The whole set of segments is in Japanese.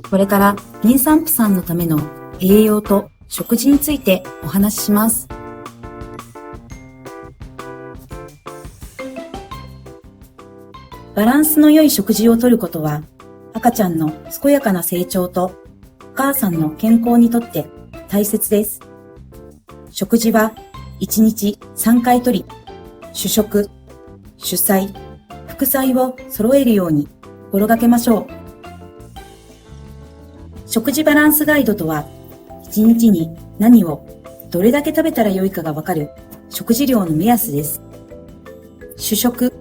これから妊産婦さんのための栄養と食事についてお話しします。バランスの良い食事をとることは、赤ちゃんの健やかな成長とお母さんの健康にとって大切です。食事は1日3回とり、主食、主菜、副菜を揃えるように心がけましょう。食事バランスガイドとは、1日に何をどれだけ食べたらよいかがわかる食事量の目安です。主食、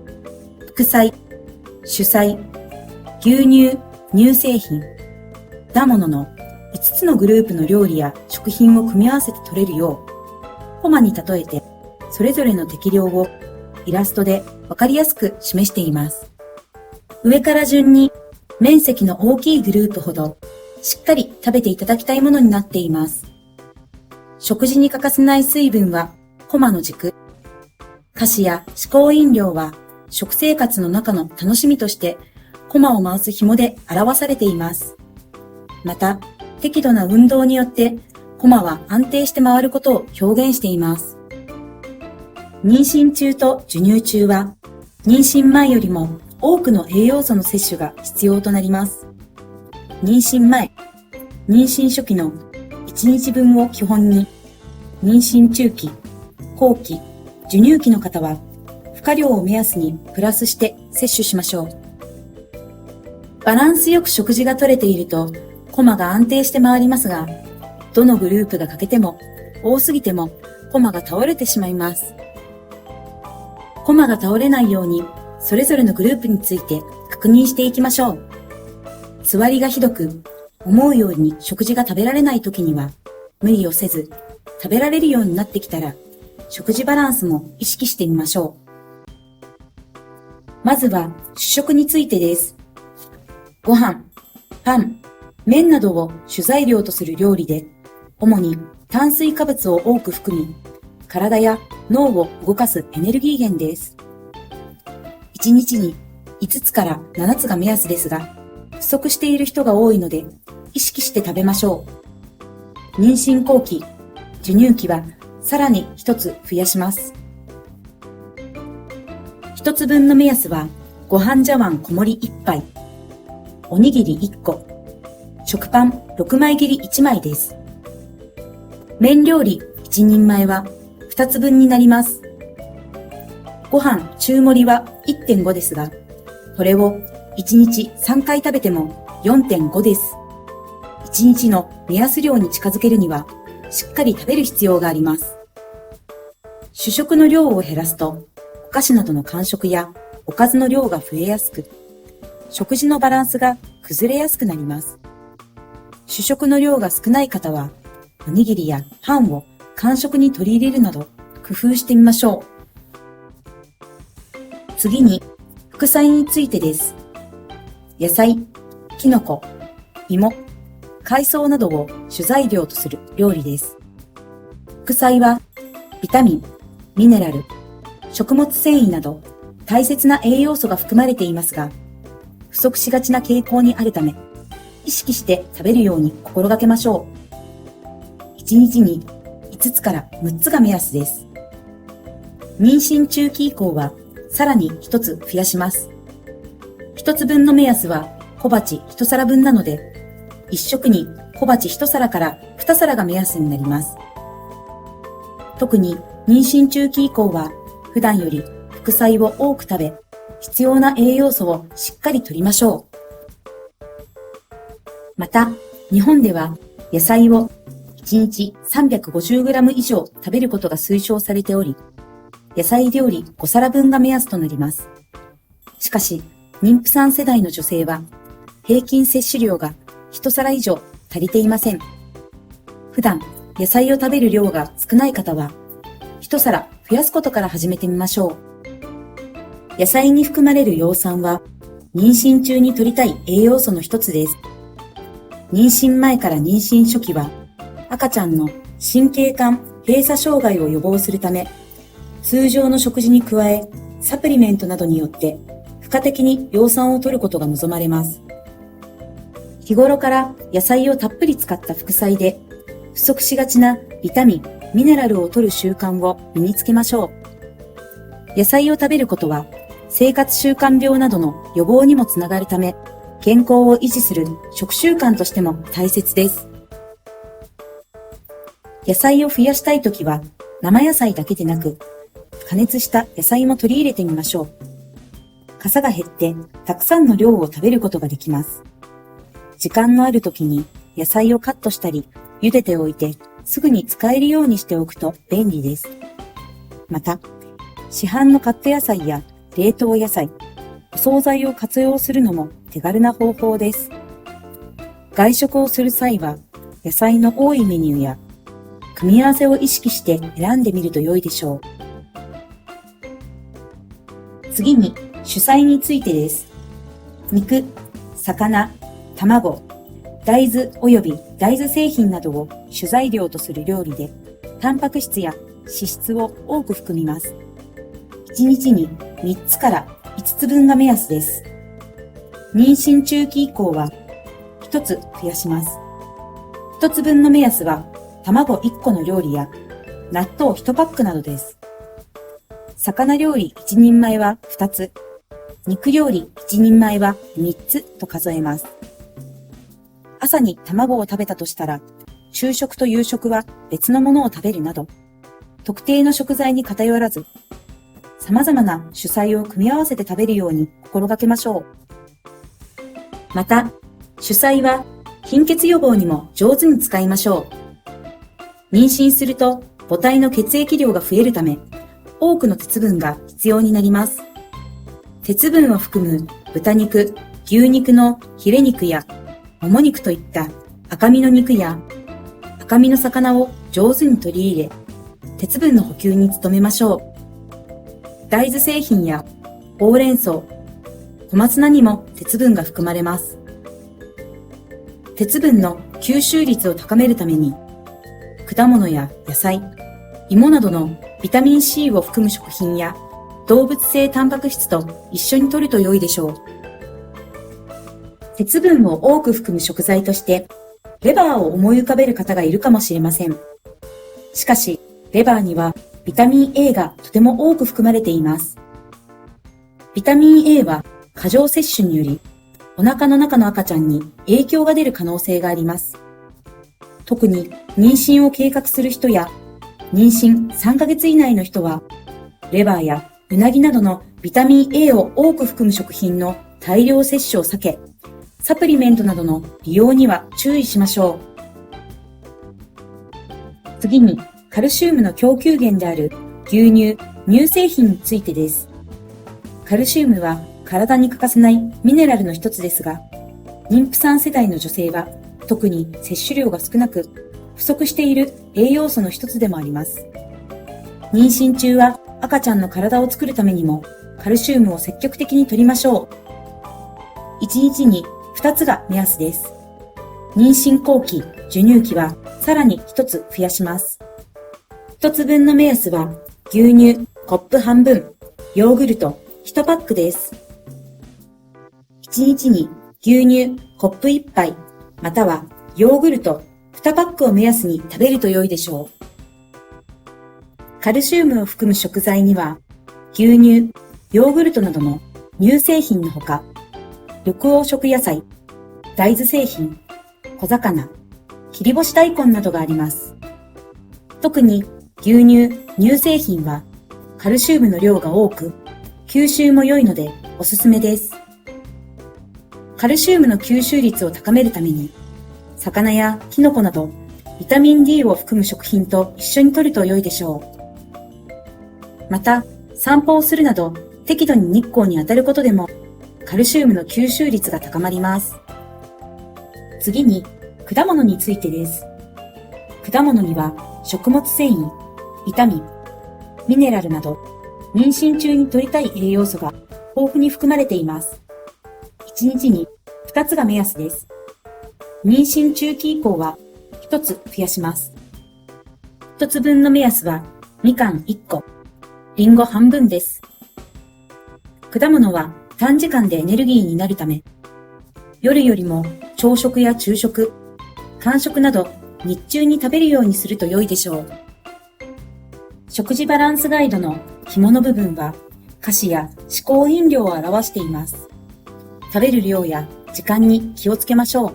副菜、主菜、牛乳、乳製品、果物の5つのグループの料理や食品を組み合わせて取れるよう、コマに例えてそれぞれの適量をイラストでわかりやすく示しています。上から順に面積の大きいグループほどしっかり食べていただきたいものになっています。食事に欠かせない水分はコマの軸、菓子や嗜好飲料は食生活の中の楽しみとしてコマを回す紐で表されています。また、適度な運動によってコマは安定して回ることを表現しています。妊娠中と授乳中は妊娠前よりも多くの栄養素の摂取が必要となります。妊娠前、妊娠初期の1日分を基本に、妊娠中期、後期、授乳期の方は負荷量を目安にプラスして摂取しましょう。バランスよく食事が取れているとコマが安定して回りますが、どのグループが欠けても多すぎてもコマが倒れてしまいます。コマが倒れないようにそれぞれのグループについて確認していきましょう。つわりがひどく、思うように食事が食べられない時には、無理をせず、食べられるようになってきたら、食事バランスも意識してみましょう。まずは、主食についてです。ご飯、パン、麺などを主材料とする料理で、主に炭水化物を多く含み、体や脳を動かすエネルギー源です。1日に5つから7つが目安ですが、不足している人が多いので、意識して食べましょう。妊娠後期、授乳期はさらに1つ増やします。1つ分の目安は、ご飯茶碗小盛り1杯、おにぎり1個、食パン6枚切り1枚です。麺料理1人前は2つ分になります。ご飯中盛りは 1.5 ですが、これを1日3回食べても 4.5 です。1日の目安量に近づけるには、しっかり食べる必要があります。主食の量を減らすと、お菓子などの間食やおかずの量が増えやすく、食事のバランスが崩れやすくなります。主食の量が少ない方は、おにぎりやパンを間食に取り入れるなど工夫してみましょう。次に、副菜についてです。野菜、きのこ、芋、海藻などを主材料とする料理です。副菜は、ビタミン、ミネラル、食物繊維など大切な栄養素が含まれていますが、不足しがちな傾向にあるため、意識して食べるように心がけましょう。1日に5つから6つが目安です。妊娠中期以降は、さらに1つ増やします。1つ分の目安は小鉢1皿分なので、1食に小鉢1皿から2皿が目安になります。特に妊娠中期以降は普段より副菜を多く食べ、必要な栄養素をしっかり摂りましょう。また、日本では野菜を1日 350g 以上食べることが推奨されており、野菜料理5皿分が目安となります。しかし、妊婦さん世代の女性は、平均摂取量が1皿以上足りていません。普段、野菜を食べる量が少ない方は、1皿増やすことから始めてみましょう。野菜に含まれる葉酸は、妊娠中に摂りたい栄養素の一つです。妊娠前から妊娠初期は、赤ちゃんの神経管閉鎖障害を予防するため、通常の食事に加え、サプリメントなどによって、付加的に葉酸を摂ることが望まれます。日頃から野菜をたっぷり使った副菜で、不足しがちなビタミン、ミネラルを摂る習慣を身につけましょう。野菜を食べることは、生活習慣病などの予防にもつながるため、健康を維持する食習慣としても大切です。野菜を増やしたいときは、生野菜だけでなく、加熱した野菜も取り入れてみましょう。傘が減ってたくさんの量を食べることができます。時間のあるときに野菜をカットしたり、茹でておいてすぐに使えるようにしておくと便利です。また、市販のカット野菜や冷凍野菜、お惣菜を活用するのも手軽な方法です。外食をする際は、野菜の多いメニューや組み合わせを意識して選んでみると良いでしょう。次に、主菜についてです。肉、魚、卵、大豆及び大豆製品などを主材料とする料理で、タンパク質や脂質を多く含みます。1日に3つから5つ分が目安です。妊娠中期以降は1つ増やします。1つ分の目安は卵1個の料理や納豆1パックなどです。魚料理1人前は2つ、肉料理1人前は3つと数えます。朝に卵を食べたとしたら、昼食と夕食は別のものを食べるなど、特定の食材に偏らず、様々な主菜を組み合わせて食べるように心がけましょう。また、主菜は貧血予防にも上手に使いましょう。妊娠すると母体の血液量が増えるため、多くの鉄分が必要になります。鉄分を含む豚肉、牛肉のヒレ肉やもも肉といった赤身の肉や赤身の魚を上手に取り入れ、鉄分の補給に努めましょう。大豆製品やほうれん草、小松菜にも鉄分が含まれます。鉄分の吸収率を高めるために、果物や野菜、芋などのビタミン C を含む食品や動物性タンパク質と一緒に摂ると良いでしょう。鉄分を多く含む食材として、レバーを思い浮かべる方がいるかもしれません。しかし、レバーにはビタミン A がとても多く含まれています。ビタミン A は過剰摂取により、お腹の中の赤ちゃんに影響が出る可能性があります。特に妊娠を計画する人や、妊娠3ヶ月以内の人は、レバーやうなぎなどのビタミン A を多く含む食品の大量摂取を避け、サプリメントなどの利用には注意しましょう。次に、カルシウムの供給源である牛乳、乳製品についてです。カルシウムは体に欠かせないミネラルの一つですが、妊婦さん世代の女性は特に摂取量が少なく、不足している栄養素の一つでもあります。妊娠中は赤ちゃんの体を作るためにもカルシウムを積極的に摂りましょう。1日に2つが目安です。妊娠後期、授乳期はさらに1つ増やします。1つ分の目安は牛乳コップ半分、ヨーグルト1パックです。1日に牛乳コップ1杯、またはヨーグルト2パックを目安に食べると良いでしょう。カルシウムを含む食材には、牛乳、ヨーグルトなどの乳製品のほか、緑黄色野菜、大豆製品、小魚、切り干し大根などがあります。特に牛乳、乳製品はカルシウムの量が多く、吸収も良いのでおすすめです。カルシウムの吸収率を高めるために、魚やキノコなどビタミン D を含む食品と一緒に摂ると良いでしょう。また、散歩をするなど適度に日光に当たることでもカルシウムの吸収率が高まります。次に、果物についてです。果物には食物繊維、ビタミン、ミネラルなど妊娠中に摂りたい栄養素が豊富に含まれています。1日に2つが目安です。妊娠中期以降は1つ増やします。1つ分の目安はみかん1個、りんご半分です。果物は短時間でエネルギーになるため、夜よりも朝食や昼食、間食など日中に食べるようにすると良いでしょう。食事バランスガイドの紐の部分は菓子や嗜好飲料を表しています。食べる量や時間に気をつけましょう。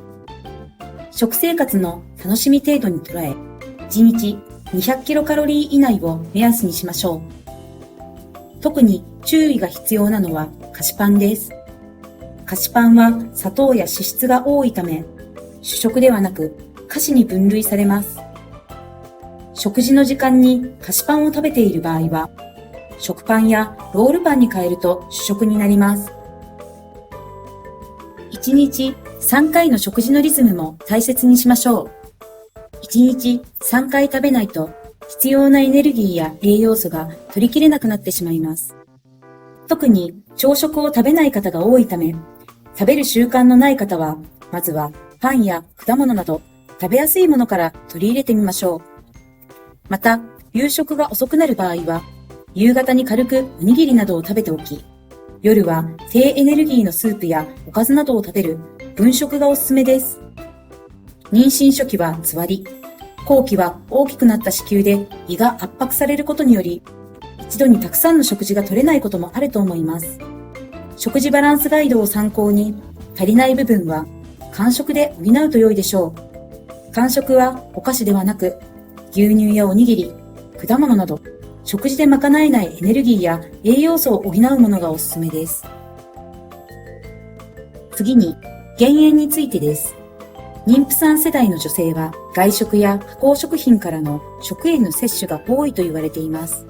食生活の楽しみ程度に捉え、1日200キロカロリー以内を目安にしましょう。特に注意が必要なのは菓子パンです。菓子パンは砂糖や脂質が多いため、主食ではなく菓子に分類されます。食事の時間に菓子パンを食べている場合は、食パンやロールパンに変えると主食になります。1日3回の食事のリズムも大切にしましょう。1日3回食べないと必要なエネルギーや栄養素が取りきれなくなってしまいます。特に朝食を食べない方が多いため、食べる習慣のない方は、まずはパンや果物など食べやすいものから取り入れてみましょう。また、夕食が遅くなる場合は、夕方に軽くおにぎりなどを食べておき、夜は低エネルギーのスープやおかずなどを食べる分食がおすすめです。妊娠初期はつわり、後期は大きくなった子宮で胃が圧迫されることにより、一度にたくさんの食事が取れないこともあると思います。食事バランスガイドを参考に、足りない部分は間食で補うと良いでしょう。間食はお菓子ではなく、牛乳やおにぎり、果物など、食事で賄えないエネルギーや栄養素を補うものがおすすめです。次に、減塩についてです。妊婦さん世代の女性は外食や加工食品からの食塩の摂取が多いと言われています。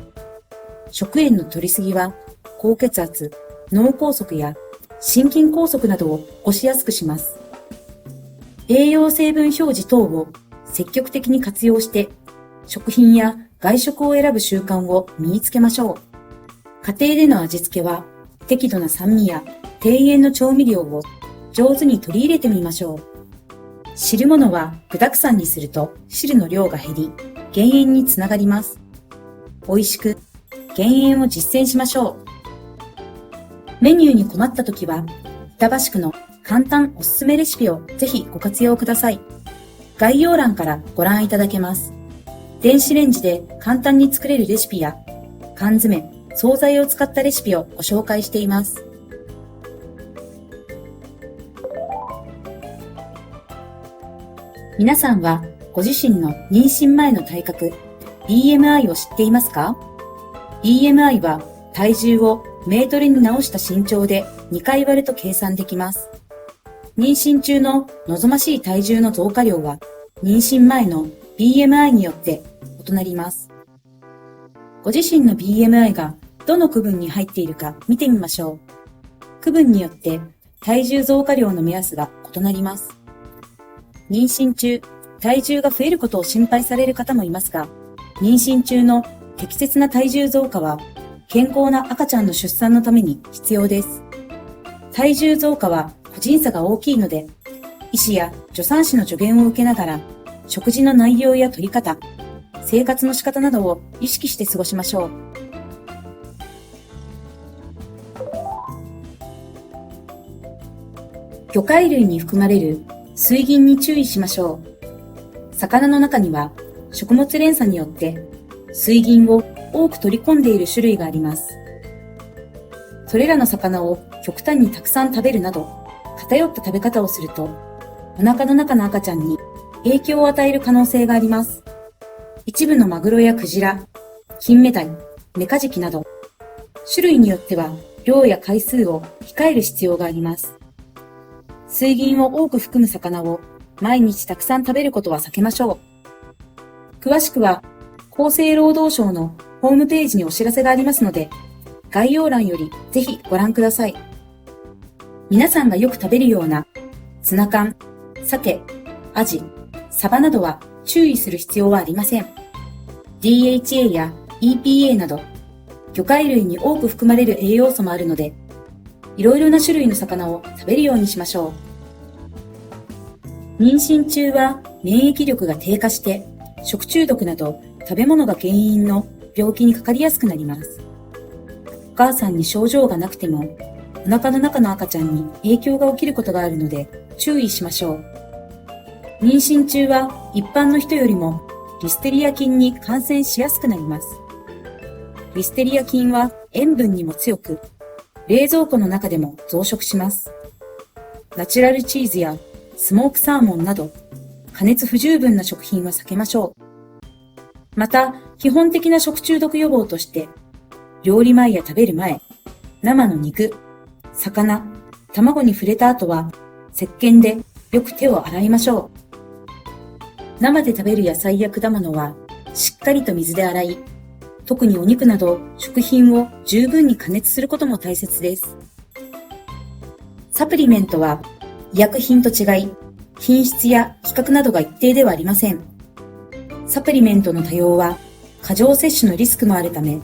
食塩の摂りすぎは高血圧、脳梗塞や心筋梗塞などを起こしやすくします。栄養成分表示等を積極的に活用して食品や外食を選ぶ習慣を身につけましょう。家庭での味付けは適度な酸味や低塩の調味料を上手に取り入れてみましょう。汁物は具沢山にすると汁の量が減り、減塩につながります。美味しく減塩を実践しましょう。メニューに困った時は、板橋区の簡単おすすめレシピをぜひご活用ください。概要欄からご覧いただけます。電子レンジで簡単に作れるレシピや、缶詰、惣菜を使ったレシピをご紹介しています。皆さんはご自身の妊娠前の体格、BMI を知っていますか？ BMI は体重をメートルに直した身長で2回割ると計算できます。妊娠中の望ましい体重の増加量は妊娠前の BMI によって異なります。ご自身の BMI がどの区分に入っているか見てみましょう。区分によって体重増加量の目安が異なります。妊娠中、体重が増えることを心配される方もいますが、妊娠中の適切な体重増加は健康な赤ちゃんの出産のために必要です。体重増加は個人差が大きいので、医師や助産師の助言を受けながら、食事の内容や取り方、生活の仕方などを意識して過ごしましょう。魚介類に含まれる水銀に注意しましょう。魚の中には食物連鎖によって水銀を多く取り込んでいる種類があります。それらの魚を極端にたくさん食べるなど、偏った食べ方をすると、お腹の中の赤ちゃんに影響を与える可能性があります。一部のマグロやクジラ、金目鯛、メカジキなど、種類によっては量や回数を控える必要があります。水銀を多く含む魚を毎日たくさん食べることは避けましょう。詳しくは厚生労働省のホームページにお知らせがありますので、概要欄よりぜひご覧ください。皆さんがよく食べるようなツナ缶、鮭、アジ、サバなどは注意する必要はありません。DHA や EPA など魚介類に多く含まれる栄養素もあるので、いろいろな種類の魚を食べるようにしましょう。妊娠中は免疫力が低下して食中毒など食べ物が原因の病気にかかりやすくなります。お母さんに症状がなくてもお腹の中の赤ちゃんに影響が起きることがあるので注意しましょう。妊娠中は一般の人よりもリステリア菌に感染しやすくなります。リステリア菌は塩分にも強く、冷蔵庫の中でも増殖します。ナチュラルチーズやスモークサーモンなど、加熱不十分な食品は避けましょう。また、基本的な食中毒予防として、料理前や食べる前、生の肉、魚、卵に触れた後は、石鹸でよく手を洗いましょう。生で食べる野菜や果物は、しっかりと水で洗い、特にお肉など食品を十分に加熱することも大切です。サプリメントは医薬品と違い、品質や規格などが一定ではありません。サプリメントの多用は過剰摂取のリスクもあるため、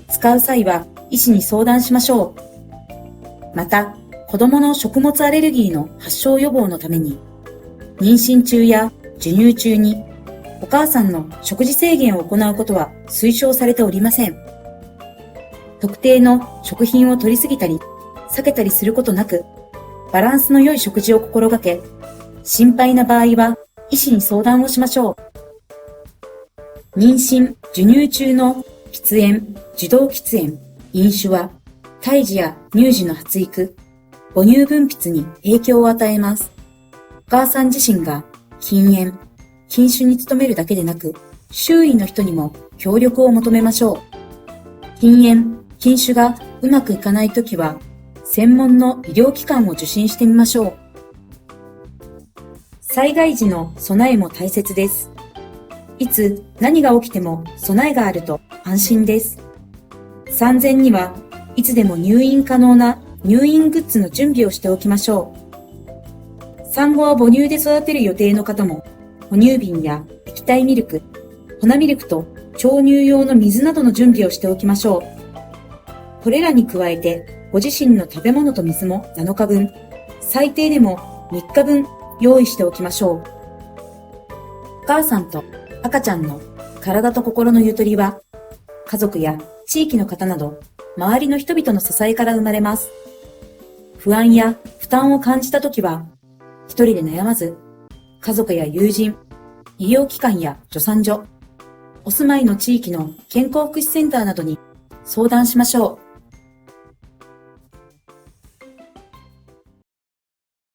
使う際は医師に相談しましょう。また、子供の食物アレルギーの発症予防のために、妊娠中や授乳中にお母さんの食事制限を行うことは推奨されておりません。特定の食品を摂りすぎたり、避けたりすることなく、バランスの良い食事を心がけ、心配な場合は医師に相談をしましょう。妊娠・授乳中の喫煙、受動喫煙、飲酒は、胎児や乳児の発育、母乳分泌に影響を与えます。お母さん自身が禁煙、禁酒に努めるだけでなく、周囲の人にも協力を求めましょう。禁煙、禁酒がうまくいかないときは、専門の医療機関を受診してみましょう。災害時の備えも大切です。いつ何が起きても備えがあると安心です。産前にはいつでも入院可能な入院グッズの準備をしておきましょう。産後は母乳で育てる予定の方も、哺乳瓶や液体ミルク、粉ミルクと調乳用の水などの準備をしておきましょう。これらに加えて、ご自身の食べ物と水も7日分、最低でも3日分用意しておきましょう。お母さんと赤ちゃんの体と心のゆとりは、家族や地域の方など、周りの人々の支えから生まれます。不安や負担を感じたときは、一人で悩まず、家族や友人、医療機関や助産所、お住まいの地域の健康福祉センターなどに相談しましょう。